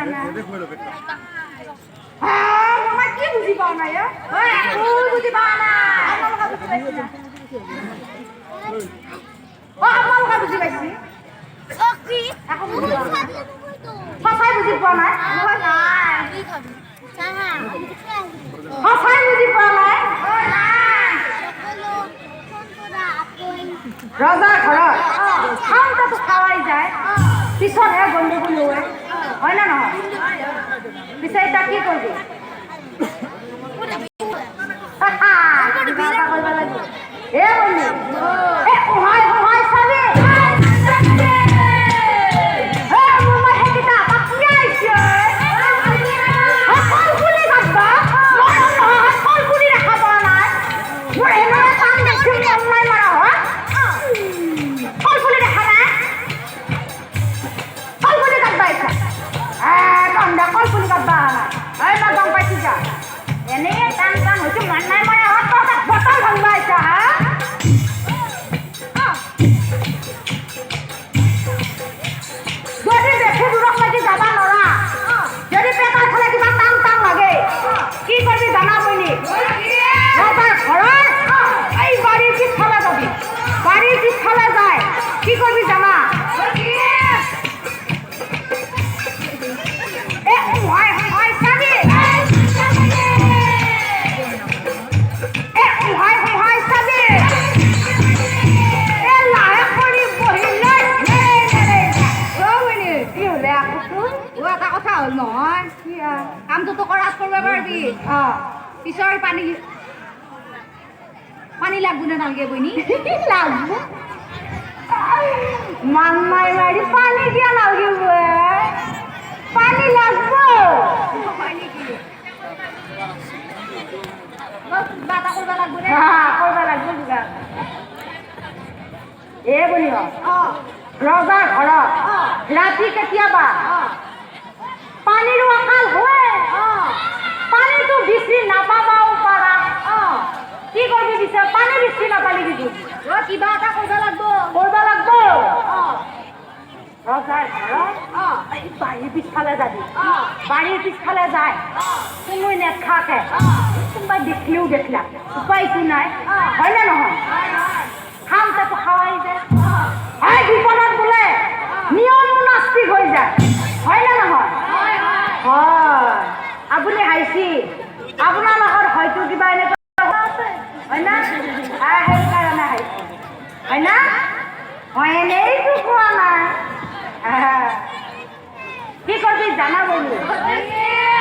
না আমার কি বুঝি পাও না বুঝি পাও না আমার বুঝি পাইছি না আমার বুঝি পাইছি এখন বুঝি সঁচাই বুঝি পোৱা নাই সঁচাই বুঝি পোৱা নাই ৰজাৰ ঘৰত খাওঁতেতো খাৱাই যায় পিছতহে গণ্ডগোল হয় হয় না নহয় পিছে এতিয়া কি কৰিবি এ বন্ধু সহায় সহায় চাবি কামটো কৰা কৰিব পাৰিবি পিছৰ পানী পানী লাগব না নালগে বইনি লাগব মান নাই মারি পানি দিয়া নালগে পানি লাগব বাতা করবা লাগব রে হ্যাঁ করবা লাগব দুগা এ বলি রজার ঘৰত ৰাতি কেতিয়াবা পানীৰ অকাল হয় পানীটো বিচৰি নাপাবাও পাৰা কি কৰবি দিছে পানী বিচৰি নাপালি কি কিবা এটা কৰবা লাগব ৰজাৰ ঘৰত বাড়ির পিছফালে যাবি বাড়ির পিছফালে যায় কোনো নেখাকে কোনোবাই দেখিলেও দেখলা উপায়তো নাই হয় না নহয় খাওঁতেতো খাওয়াই যায় হয় বিপদত বোলে নিয়ম নাস্তিক হৈ যায় হয় না নহয় হয় আপুনি আইছি আপোনাৰ লগত হয়তো কিবা এনেকুৱা হয় না সেইকাৰণে আহিছে হয় না মই এনেইতো কোৱা নাই কি কৰবি জানা বলু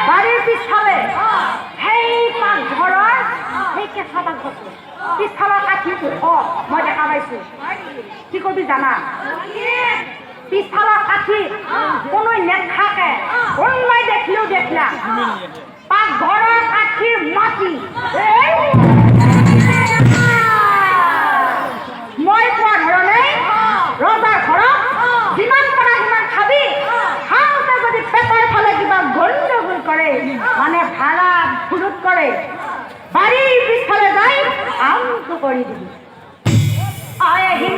বাড়িৰ পিছফালে সেই পাকঘৰৰ সেই কেঁচা পাকঘৰটো পিছফালৰ কাঠিটো মই দেখা পাইছো কি কৰবি জানা পিছফালৰ কাঠি কোনো নেখাকে কোনোবাই দেখিলেও দেখলা পাকঘৰৰ কাঠিৰ মাটি মই কোৱা ধৰণে ৰজাৰ ঘৰত যিমান পাৰা সিমান খাবি খাওঁতে যদি পেটৰ ফালে কিবা গণ্ডগোল কৰে মানে ভাড়া ফুৰুত কৰে বাড়িৰ পিছফালে যাই কামটো কৰি দিবি